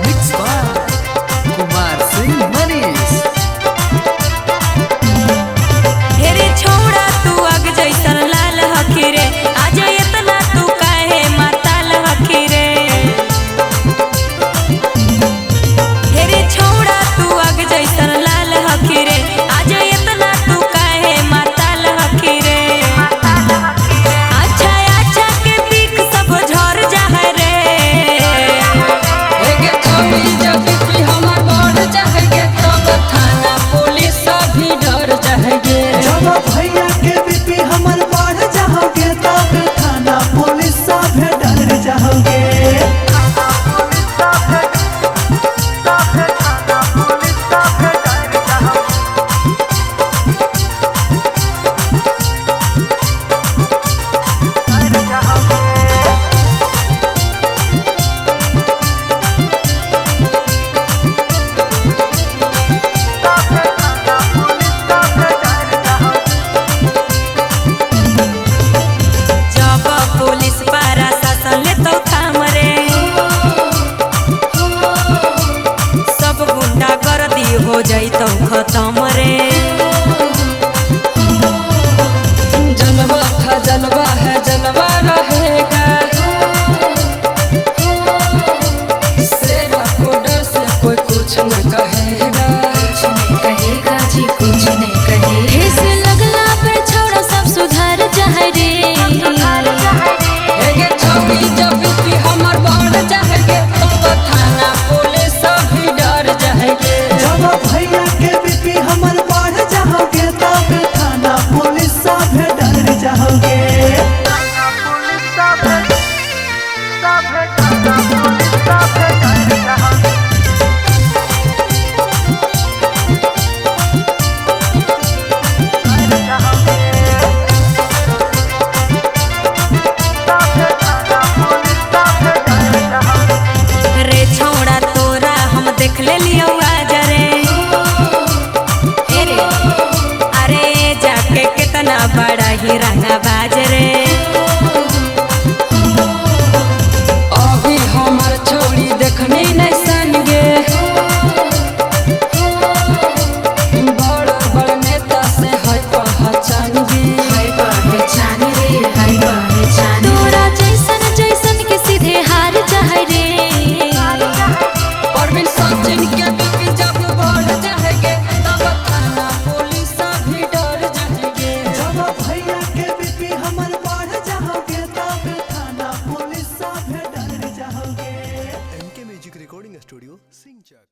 Mixed by Kumar Singh Manish. हेरे छोड़ा तू आग जैसन लाल हखी रे, आज इतना तू काहे माताल हखी रे। हेरे छोड़ा तू आग जैसन लाल हखी रे, आज इतना तू काहे माताल हखी रे। अच्छा अच्छा के बीक सब झर जाहे रे। एगे छवि जब भी हमर बढ़ जाएगे तब थाना पुलिस भी डर जाएगे। जब भैया के बीपी हमर बढ़ जाओगे तब थाना पुलिस सब डर जाओगे। जब पुलिस पारा शासन ले तो थाम रे, सब गुंडा गर्दी हो जाई तो खत्म रे। जलवा था जलवा है जलवा रहेगा। शेरा को डर से कोई कुछ न कहेगा। कहेगा जी कुछ नहीं कहेगा। ऐसे लगला पे छोड़ा सब सुधर जाए रे। एगे छवि जब भी हमर बढ़ जाएगे तब थाना पुलिस भी डर जाएगे। जब भैया के बीपी हमर बढ़ जाओगे तब थाना पुलिस सब डर जाओगे। रे छोड़ा तोरा हम देख ले लियो आज रे। अरे अरे जाके कितना बड़ा ही रंगा बाज रे। अभी हमर छोड़ी देखने नहीं सनगे। बड़ बड़ नेता से है पहचान गे। पहचान रे हाय पहचान। तोरा जैसन जैसन के सीधे हार जाए रे। परवीन सचिन के बीपी जब बढ़ जाएगे तब थाना पुलिस भी डर जाएगे। जब भैया के बीपी हमर बढ़ जाओगे तब थाना पुलिस सब डर जाओगे। MK Music Recording Studio, Singchak.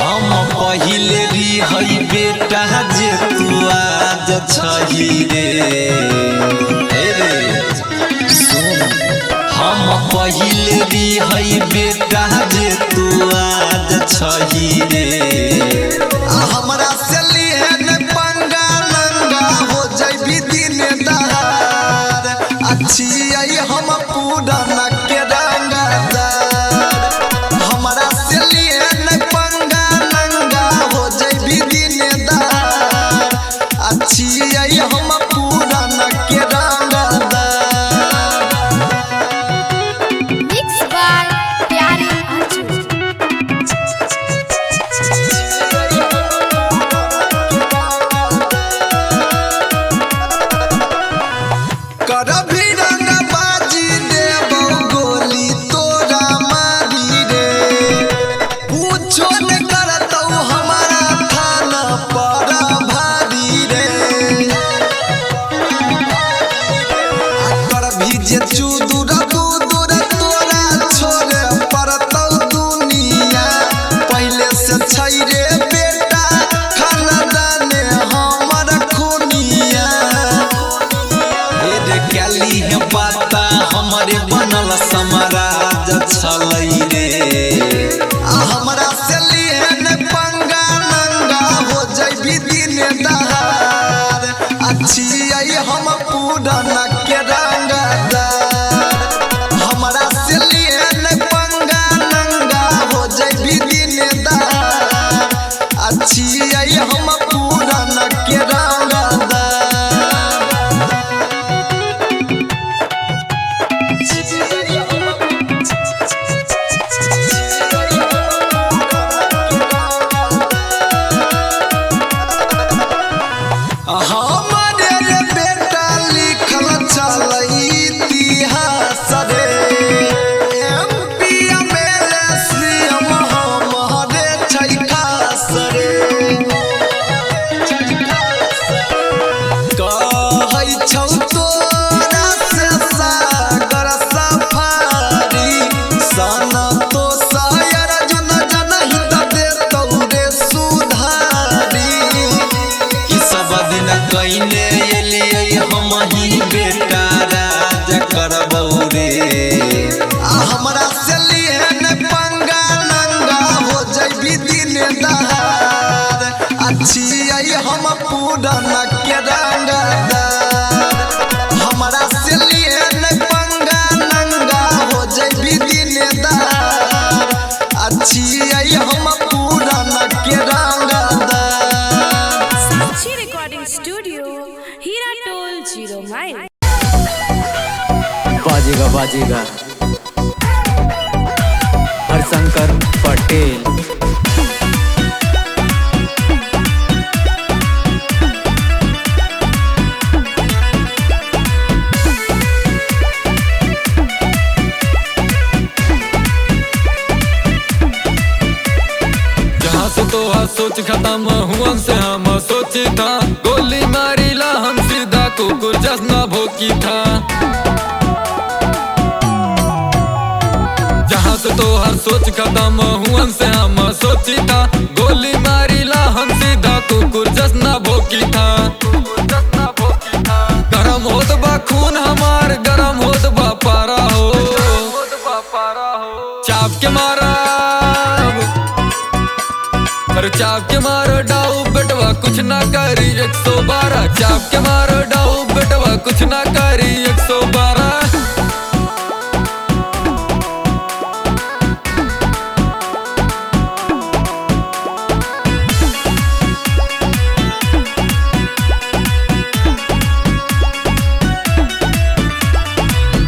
हम पहिले हई बेटा जे तू आज छही रे। हे रे सुन, हम पहिले हई बेटा जे तू आज छही रे। हमरा से लिहे न पंगा लंगा हो जइबी दिन दहार। अच्छी आई हम पूरा न के रंगदार। हमरा से लिहे न पंगा लंगा हो जइबी दिन दहार। अच्छी आई हम पूरा न के रंगदार। मिक्स बाय प्यारे अर्जुन। बाजेगा हरशंकर पटेल। तो सोच खत्म हुआ से हम सोची था, गोली मारी ला हम सीधा कुकुर जसना भोकी था। जहाँ से तो हर सोच खत्म हुआ से हम सोची था, गोली मारी ला हम सीधा कुकुर जसना भोकी था। गरम होत बा खून हमार, गरम होत बा पारा हो, चाप के मारा चाप के मारो डाऊ बेटवा कुछ ना करी 112, चाप के मारो डाऊ बेटवा कुछ ना करी 112।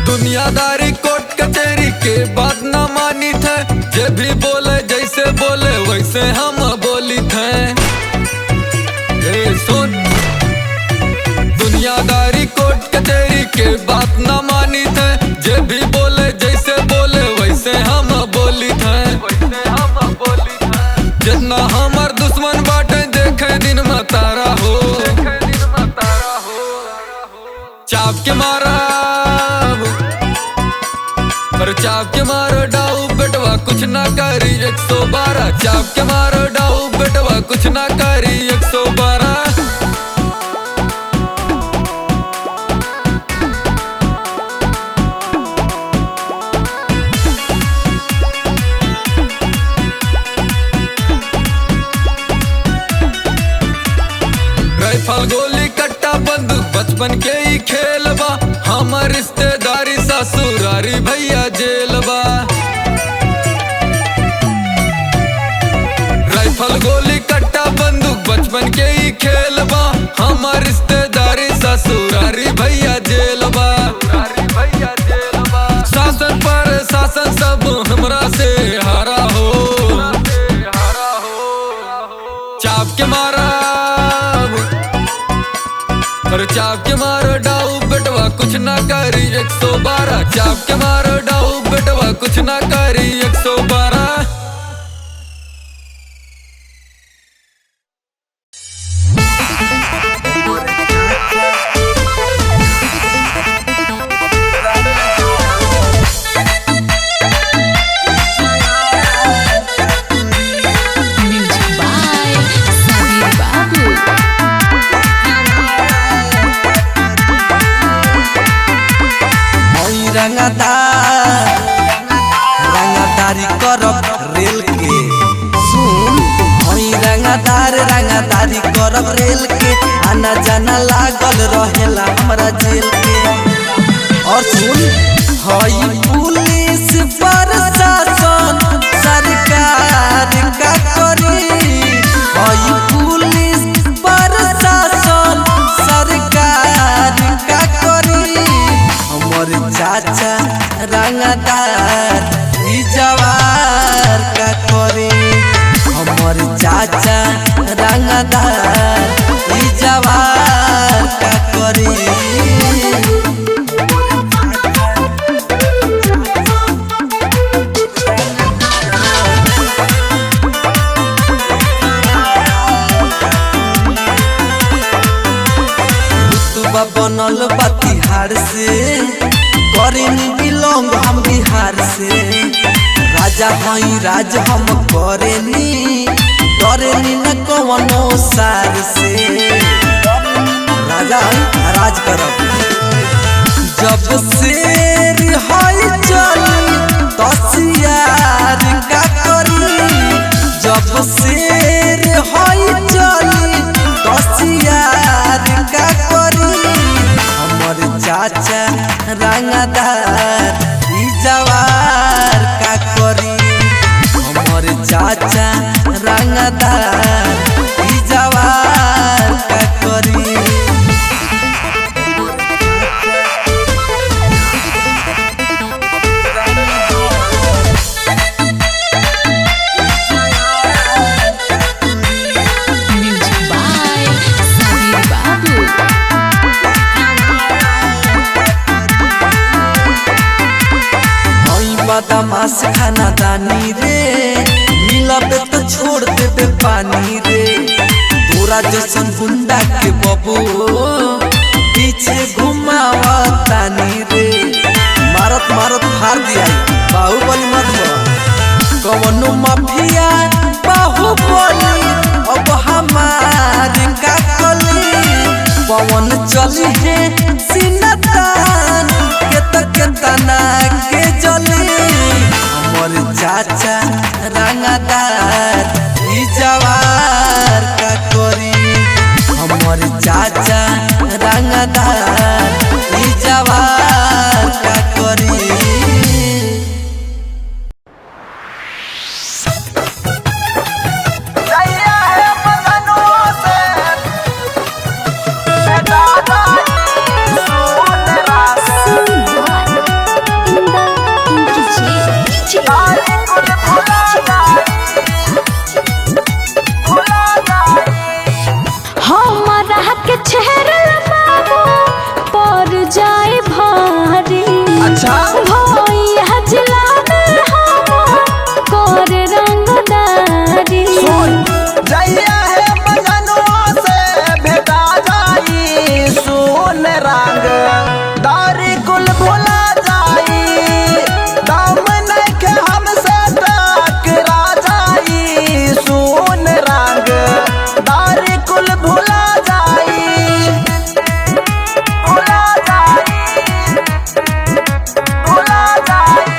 दुनियादारी कोर्ट कचहरी के बात ना मानी थे, जे भी बोले जैसे बोले वैसे हम बोली थे। सुन दुनियादारी कोर्ट कचहरी के बात ना मानी थे, जे भी बोले जैसे बोले वैसे हम बोली थे। जितना हमार दुश्मन बाटे देखे दिन में तारा हो, चाप के मारा पर चाप के मारो डाऊ बेटवा कुछ ना करी 112, चाप के मारो डाऊ बेटवा कुछ ना करी 112। राइफल गोली कट्टा बंदूक बचपन के ही खेल बा, हमार रिश्तेदारी ससुरारी भैया जेल बा। राइफल गोली कट्टा बंदूक बचपन के ही खेल बा, हमार रिश्तेदारी ससुरारी भैया जेल बा। शासन पर शासन सब हमरा से हारा हो, चाप के मारा पर चाप के मारो डाऊ बेटवा कुछ ना करी 112, चाप के मारो डाऊ बेटवा कुछ ना करी 112। रंगदारी करब रेल के, सुन हई रंगदारी करब रेल के, आना जाना लागल रहेला हमरा जेल के। और सुन हई पुलिस प्रशासन सरकार का करी, हई पुलिस प्रशासन सरकार का करी। हमर चाचा रंगदार ई जवार का करे, हमर चाचा रंगदार ई जवार का करे। रुतबा बनल बा तिहाड़ से, करेनी बिलोंग हम बिहार से। राजा हई राज हम करेनी, डरेनी न कवनो सार से। राजा हई राज करब, जब शेर हई चली तसियार का करी, जब शेर हई चली तसियार का करी। हमर चाचा रंगदार ई जवार का करी, हमर चाचा रंगदार ई जवार का करी। बदमाश खाना दानी रे, मिलबे तो छोड़ देबे पानी रे। तोरा जैसन गुंडा के बबू पीछे घुमावा तानी रे, मारत मारत फाड़ दिया बाहुबली मत कवनो माफिया बाहुबली अब हमार का कली। पवन चली है सिनतान के तना के जली। हमर चाचा रंगदार ई जवार का करी, हमर चाचा रंगदार ई जवार का करी। हमारा के चेहरा बाबू पर जाए भारी। अच्छा भैया जिला में हम कर रंगदारी। जइया है बजनुआ से भेटा जाई, सुन रंग दारी कुल भुला जाई। दम नइखे हमसे टकरा जाई, सुन रंग दारी कुल भुला जाई। भुला जाई, भुला जाई,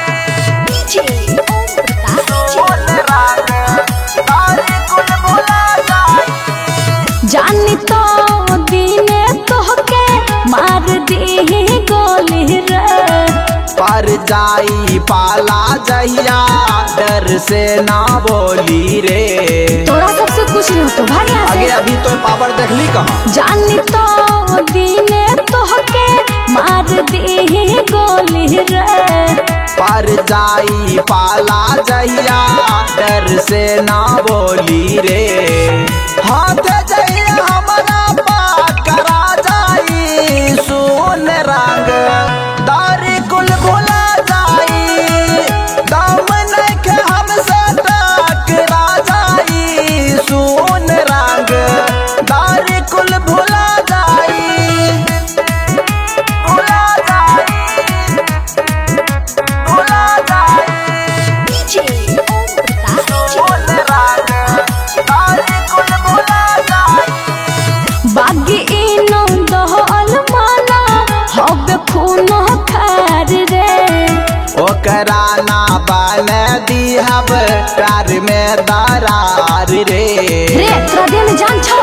सुन रंग दारी कुल भुला जाई। जानी तो दीने तोहके मार दी गोली रे। पर जाई पाला जहिया डर से ना बोली रे। तोरा सबसे कुछ नहीं तो भाग यहाँ आगे से। अभी तो पावर देखली कहाँ। जानी तो दीने तोहके मार दी गोली रे। पर जाई पाला जहिया डर से ना बोली रे। हाथ जहिया हमारा पकड़ा जाई, सुन रंग दारी कुल भुला जाई। दम नइखे हमसे टकरा जाई, सुन रंग दारी कुल भुला जाई। भुला जाई, भुला जाई, सुन रंग दारी कुल भुला जाई। बागी इनो दहल माना हब खून खार रे। ओकरा ना बन दिहब प्यार में दरार रे। रे तोरा देह में जान छो।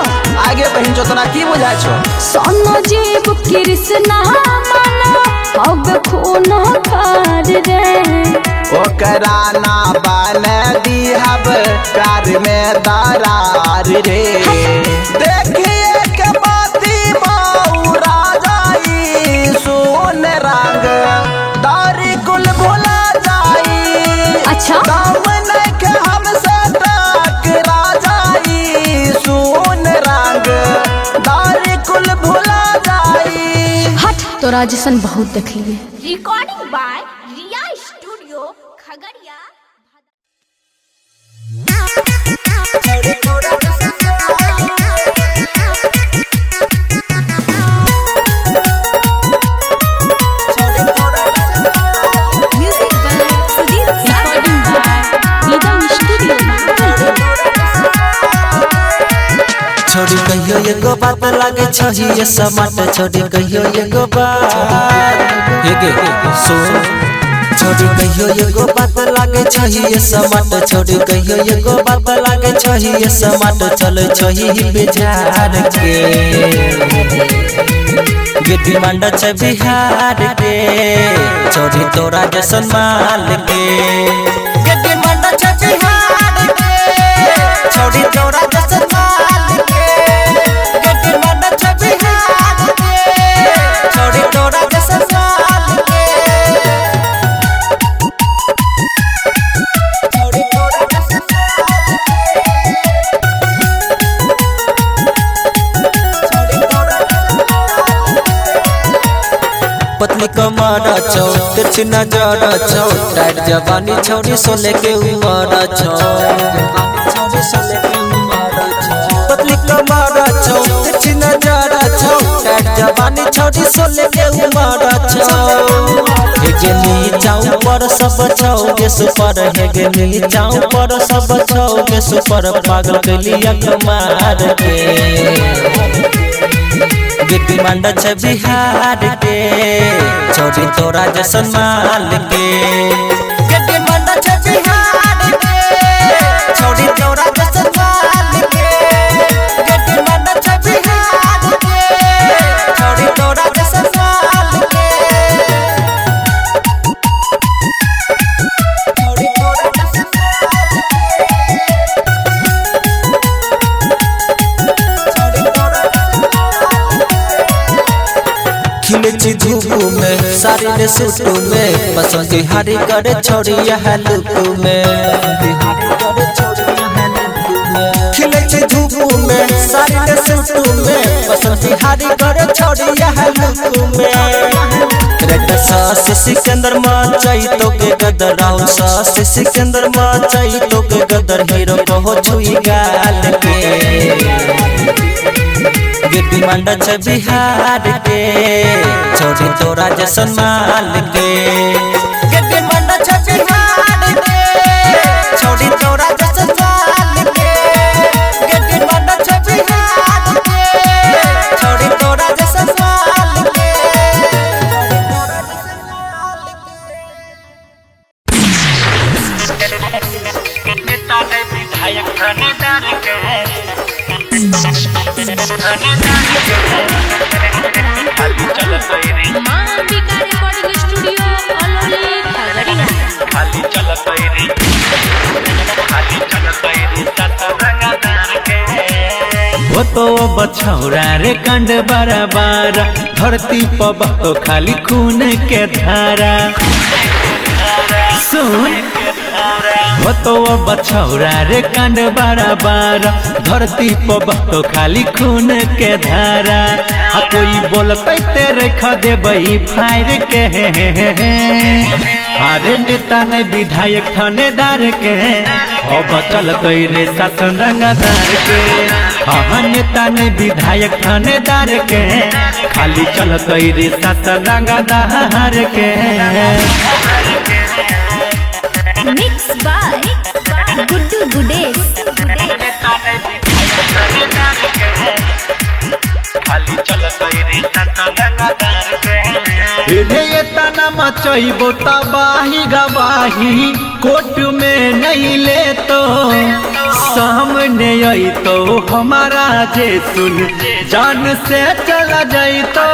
आगे बहिन जो तोरा की बुझाय छो। सोनो जीव कृष्णा माना हब खून खार रे। ओकरा ना बन दिहब प्यार में दरार रे। देखिए के बाती बाउरा जाई, सुन रंग दारी कुल भुला जाई। अच्छा दम नइखे हमसे टकरा जाई, सुन रंग दारी कुल भुला जाई। हट तोरा जैसन बहुत देख लिए। Recording by Riya studio Khagaria. Music by Sudeep recording by Nidam studio. छोड़ी कहियो एगो बात लागे छही ये समाट। छोड़ी कहियो एगो बात सुन। छोड़ी कहियो एगो बात लागे छही ये समाट। छोड़ी कहियो एगो बात लागे छही ये समाट। चल छही बिहार के गिट्टी मंडा छ बिहार के। छोड़ी तोरा जैसन माल के गिट्टी मंडा छ बिहार के। छोड़ी तोरा जैसन माल के गिट्टी मंडा छ बिहार के। छोड़ी तोरा जैसन माल के। छोड़ी तोरा जैसन माल के। छोड़ी तोरा जैसन माल के। पतली कमर उमर छौ तिरछी नजर छौ टाइट जवानी छौरी 16 के उमर छौ पतली कमर छौ तिरछी नजर छौ टाइट जवानी छौरी 16 के उमर छौ हेगे नीचाऊ पर सब छौ के सुपर हेगे नीचाऊ पर सब छौ के सुपर पागल कैलिया कमार के गिट्टी मंडा छ बिहार के छोरी तोरा जैसन माल के गिट्टी मंडा छ बिहार के छोरी तोरा जैसन माल के गिट्टी मंडा छ बिहार के छोरी तोरा जैसन माल के छोरी तोरा जैसन खिले छी धूप में साड़ी ने सूट में पसंद हारी करे छोड़ी यह लुक में खिले छी धूप में साड़ी ने सूट में पसंद हारी करे छोड़ी यह लुक में रेड सास सिकंदर मचाई तो के गदर राउंड सास सिकंदर मचाई तो के गदर हीरो को छुई गाल के गिट्टी मंडा छ बिहार के छोरी तोरा जैसन माल के गिट्टी मंडा छ बिहार के छोरी तोरा जैसन माल के गिट्टी मंडा छ बिहार के छोरी तोरा जैसन माल के नेता ने विधायक थानेदार के खाली चलत रे मां अंबिका रिकॉर्डिंग स्टूडियो अलौली खगड़िया खाली चलत रे सत रंगदार के वो तो बछौरा रे कंड बराबर धरती पर बहतो खाली खून के धारा सुन वो तो बछौरा रे कंड बराबर धरती पर बहतो खाली खून के धारा आ कोई बोलते तेरे खदे बही फायर के अरे नेता ने विधायक थानेदार के अब चल रे शासन रंगदार के हाँ नेता ने विधायक थानेदार के खाली चल रे शासन रंगदार के मिक्स बाय गुड्डू गुडेश खाली चलत रे सत रंगदार के रे तना मचैबो तबाही गवाही कोर्ट में नहीं ले तो सामने आई तो हमारा जे सुन जान से चला जाई तो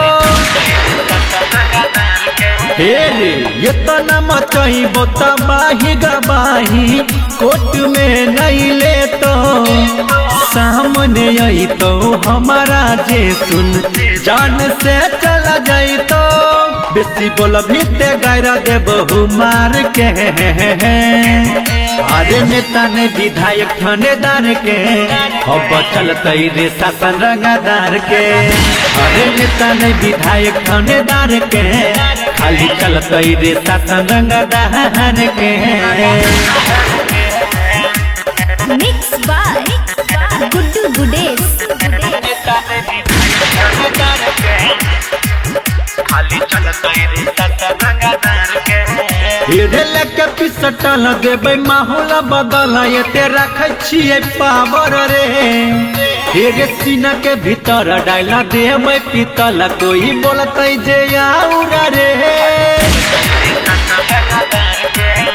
हे रे ये तना मचैबो तबाही गवाही कोर्ट में नहीं ले तो सामने आई तो हमारा जे सुन जान से चला जाई तो बेसी बोल भीते गायरा दे बहु मार के अरे नेता ने विधायक थानेदार के अब चलत रे शासन रंगदार के अरे नेता ने विधायक थानेदार के खाली चलत रे शासन रंगदार के मिक्स बाय गुड्डू गुडेश खाली चलत रे सत रंगदार के लेके पिसटल देबै माहौल बदल ये तेरा खिए पावर रे रे सीना के भीतर डाला देबै पीतल कोई बोलते जे आउरा रे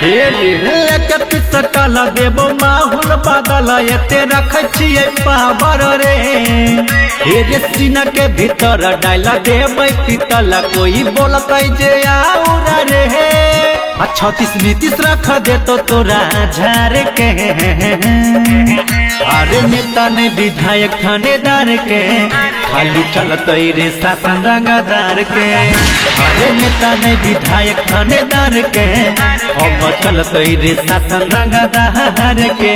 लेके पिसटल देबो माहौल बदल ये तेरा खिए पावर रे रे सीना के भीतर डाला देबै पीतल कोई बोलते जे आउरा रे 36 नीतीश रख दे तो तोरा झार के अरे नेता ने विधायक थानेदार के खाली चलत रे शासन रंगदार के अरे नेता ने विधायक थानेदार के अब चलत रे शासन रंगदार के